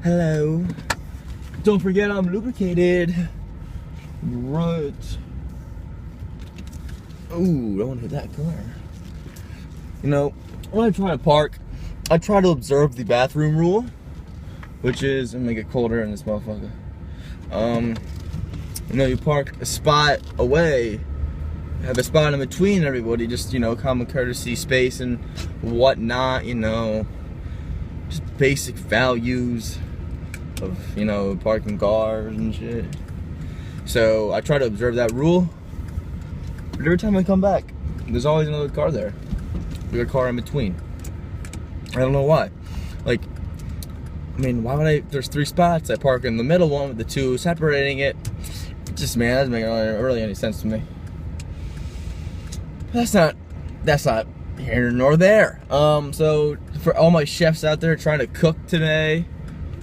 Hello. Don't forget I'm lubricated. Right. Ooh, don't want to hit that car. You know, when I try to park, I try to observe the bathroom rule, which is, I'm gonna get colder in this motherfucker. You know, you park a spot away, have a spot in between everybody, just, you know, common courtesy, space and whatnot, you know, just basic values of, you know, parking cars and shit. So I try to observe that rule, but every time I come back, there's always another car there. There's a car in between. I don't know why. Like, I mean, why would I? There's 3 spots. I park in the middle one with the 2 separating it. Just, man, that doesn't make really any sense to me. That's not here nor there. So for all my chefs out there trying to cook today,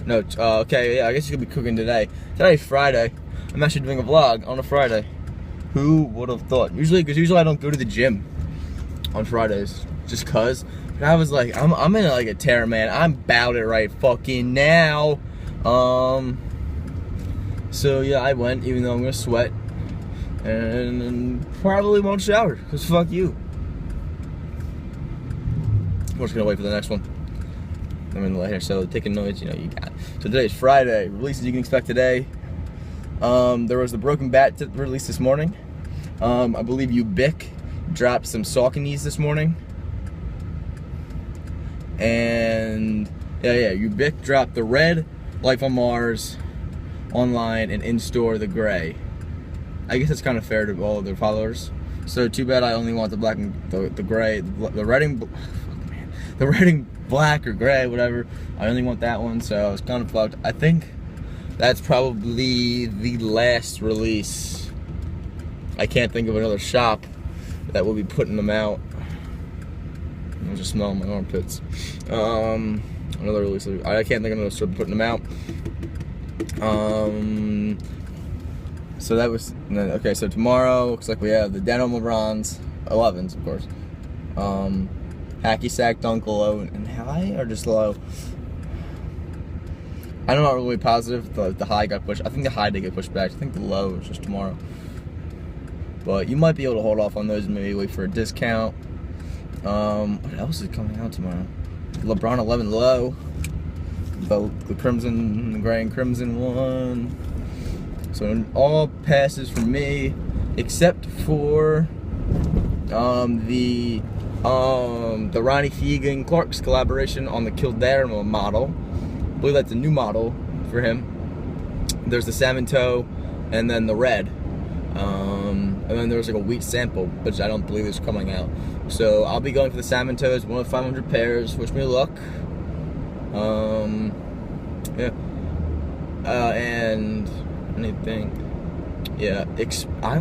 no, okay, yeah, I guess you could be cooking today. Today's Friday. I'm actually doing a vlog on a Friday. Who would have thought? Usually I don't go to the gym on Fridays, just cause. But I was like, I'm in like a tear, man. I'm about it right fucking now. So yeah, I went, even though I'm gonna sweat, and probably won't shower, cause fuck you. We're just gonna wait for the next one. I'm in the light here, so taking noise, you know, you got it. So today's Friday. Releases you can expect today. There was the Broken Bat release this morning. I believe Ubic dropped some Sauconys this morning. And yeah, Ubic dropped the red, Life on Mars, online, and in-store the gray. I guess it's kind of fair to all of their followers. So too bad I only want the black and the gray, the red and the red and black or gray, whatever. I only want that one, so it's kind of fucked. I think that's probably the last release. I can't think of another shop that will be putting them out. I just smell my armpits. Another release. I can't think of another store putting them out. So that was okay. So tomorrow looks like we have the Denim LeBrons 11s, of course. Hacky Sack Dunk low and high, or just low. I'm not really positive. The high got pushed. I think the high did get pushed back. I think the low is just tomorrow. But you might be able to hold off on those and maybe wait for a discount. What else is coming out tomorrow? LeBron 11 low. The crimson, the gray and crimson one. So all passes for me, except for the Ronnie Fegan Clark's collaboration on the Kildare model. I believe that's a new model for him. There's the salmon toe, and then the red. And then there was like a wheat sample, which I don't believe is coming out. So I'll be going for the salmon toes, one of 500 pairs. Wish me luck. Yeah. And anything. Yeah. I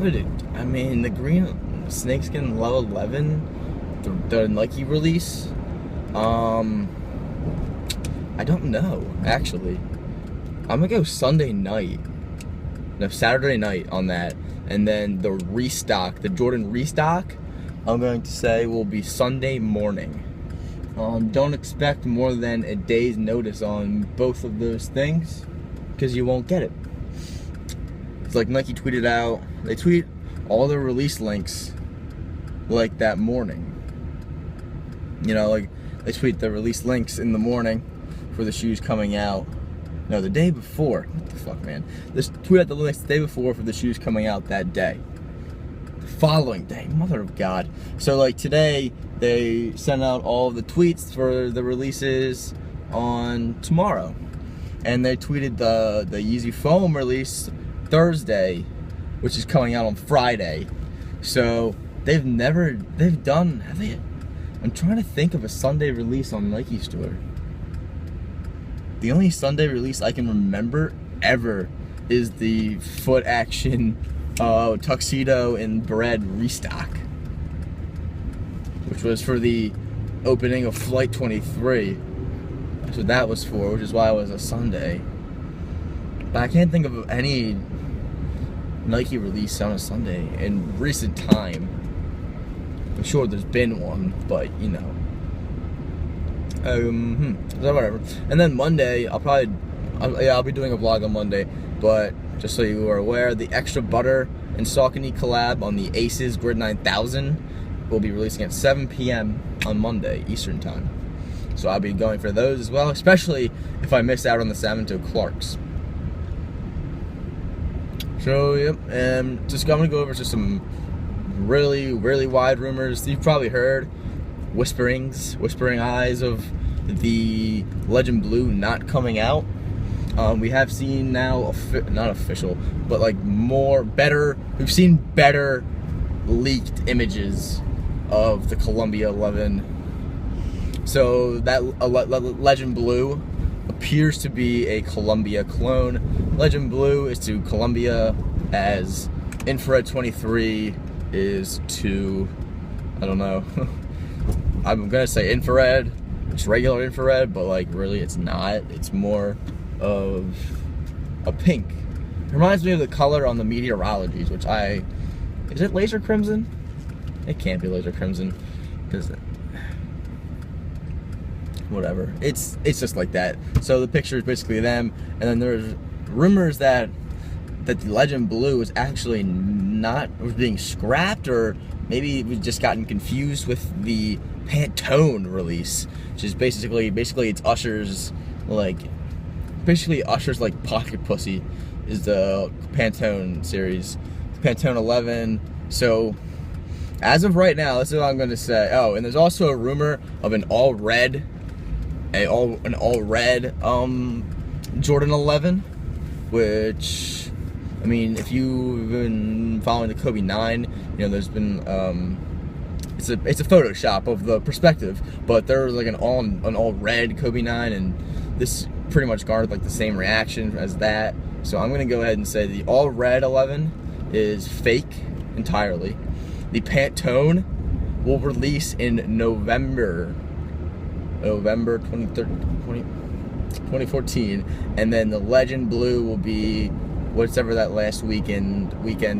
mean, the green snakeskin low 11, the Nike release. I don't know, actually. I'm gonna go Saturday night on that. And then the restock, the Jordan restock, I'm going to say will be Sunday morning. Don't expect more than a day's notice on both of those things, because you won't get it. It's like Nike tweeted out, they tweet all their release links like that morning. You know, like they tweet the release links in the morning for the shoes coming out. No, the day before. What the fuck, man? Just tweet out the links the day before for the shoes coming out that day. The following day, mother of God. So like today, they sent out all of the tweets for the releases on tomorrow. And they tweeted the Yeezy Foam release Thursday, which is coming out on Friday. So have they? I'm trying to think of a Sunday release on Nike store. The only Sunday release I can remember ever is the Foot Action tuxedo and bread restock, which was for the opening of Flight 23. That's what that was for, which is why it was a Sunday. But I can't think of any Nike release on a Sunday in recent time. I'm sure there's been one, but you know. So whatever. And then Monday, I'll probably I'll be doing a vlog on Monday, but just so you are aware, the extra butter and Saucony collab on the Aces Grid 9000 will be releasing at 7 p.m. on Monday Eastern time. So I'll be going for those as well, especially if I miss out on the Savanto Clarks. So yep, and just I'm gonna go over to some really wide rumors you've probably heard. Whispering eyes of the Legend Blue not coming out. We have seen now, not official, but like we've seen better leaked images of the Columbia 11. So that Legend Blue appears to be a Columbia clone. Legend Blue is to Columbia as Infrared 23 is to, I don't know, I'm gonna say infrared. It's regular infrared, but like really it's not. It's more of a pink. It reminds me of the color on the meteorologies, which is it laser crimson? It can't be laser crimson, because whatever. It's just like that. So the picture is basically them, and then there's rumors that the Legend Blue is actually was being scrapped, or maybe we've just gotten confused with the Pantone release, which is basically it's Usher's like pocket pussy is the Pantone series, Pantone 11. So as of right now, this is what I'm going to say. Oh, and there's also a rumor of an all red Jordan 11, which, I mean, if you've been following the Kobe 9, you know there's been it's a Photoshop of the perspective, but there was like an all red Kobe 9, and this pretty much garnered like the same reaction as that. So I'm gonna go ahead and say the all red 11 is fake entirely. The Pantone will release in November 2014, and then the Legend Blue will be whatever that last weekend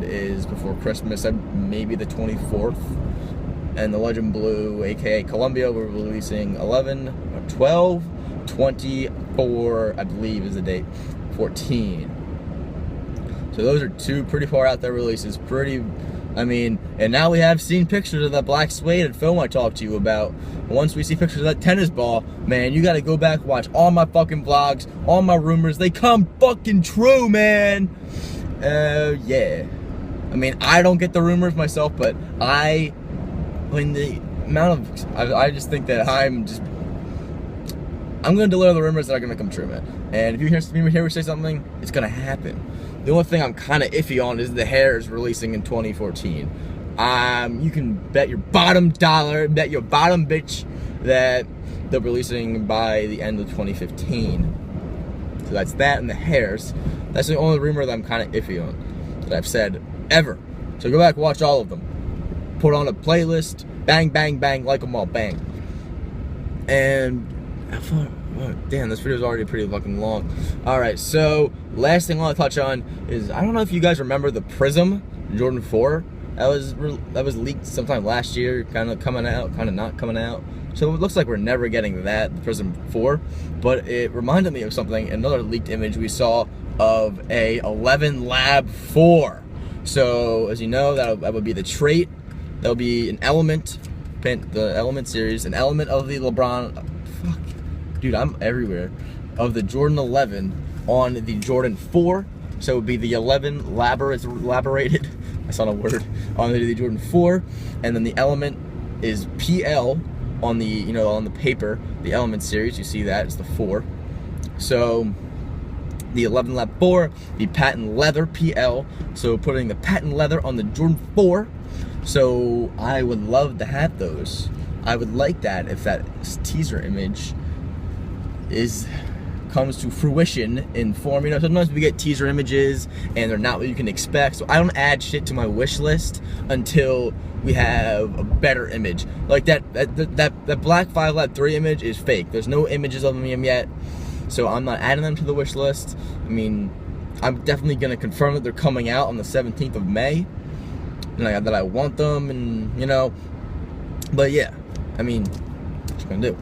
is before Christmas, maybe the 24th, and the Legend Blue, aka Columbia, we're releasing 11 or 12, 24, I believe is the date, 14. So those are two pretty far out there releases. And now we have seen pictures of that black suede and film I talked to you about. Once we see pictures of that tennis ball, man, you gotta go back and watch all my fucking vlogs, all my rumors. They come fucking true, man. Yeah. I mean, I don't get the rumors myself, but the amount of, I just think that I'm gonna deliver the rumors that are gonna come true, man. And if you hear me say something, it's gonna happen. The only thing I'm kind of iffy on is the Hairs releasing in 2014. You can bet your bottom dollar, bet your bottom bitch that they're releasing by the end of 2015. So that's that and the Hairs. That's the only rumor that I'm kind of iffy on, that I've said ever. So go back and watch all of them. Put on a playlist, bang, bang, bang, like them all, bang. And I thought, oh, damn, this video is already pretty fucking long. Alright, so last thing I want to touch on is, I don't know if you guys remember the Prism Jordan 4 that was leaked sometime last year, kind of coming out, kind of not coming out. So it looks like we're never getting that, the Prism 4, but it reminded me of something, another leaked image we saw of a 11 Lab 4. So as you know, that would be the trait, that would be an element, the element series, an element of the LeBron, dude, I'm everywhere, of the Jordan 11 on the Jordan 4. So it would be the 11 elaborated, that's not a word, on the Jordan 4. And then the element is PL on the, on the paper, the element series, you see that, it's the 4. So the 11 Lab 4, the patent leather PL. So putting the patent leather on the Jordan 4. So I would love to have those. I would like that if that teaser image comes to fruition in form. Sometimes we get teaser images and they're not what you can expect, so I don't add shit to my wish list until we have a better image. Like that Black 5 Lab 3 image is fake. There's no images of them yet, so I'm not adding them to the wish list. I mean, I'm definitely gonna confirm that they're coming out on the 17th of May, and that I want them, and but yeah, I mean, what you gonna do?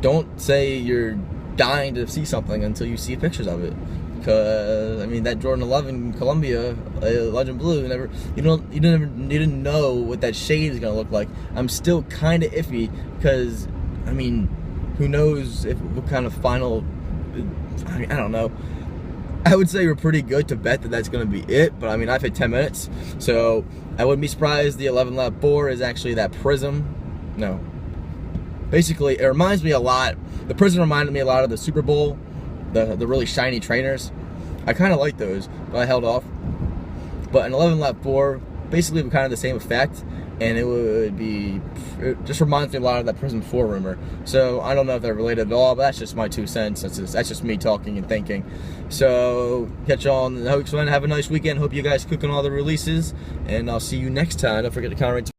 Don't say you're dying to see something until you see pictures of it. Because I mean, that Jordan 11 Columbia Legend Blue, you didn't know what that shade is gonna look like. I'm still kind of iffy because I mean, who knows what kind of final. I don't know. I would say we're pretty good to bet that that's going to be it, but I mean, I've hit 10 minutes, so I wouldn't be surprised the 11 lap bore is actually that prism. No. Basically, it reminds me a lot, the prism reminded me a lot of the Super Bowl, the really shiny trainers. I kind of like those, but I held off. But an 11 lap bore, basically kind of the same effect, and it just reminds me a lot of that Prism 4 rumor. So I don't know if they're related at all, but that's just my 2 cents. That's just me talking and thinking. So catch y'all on the next one. Have a nice weekend. Hope you guys cook on all the releases, and I'll see you next time. Don't forget to comment, rate,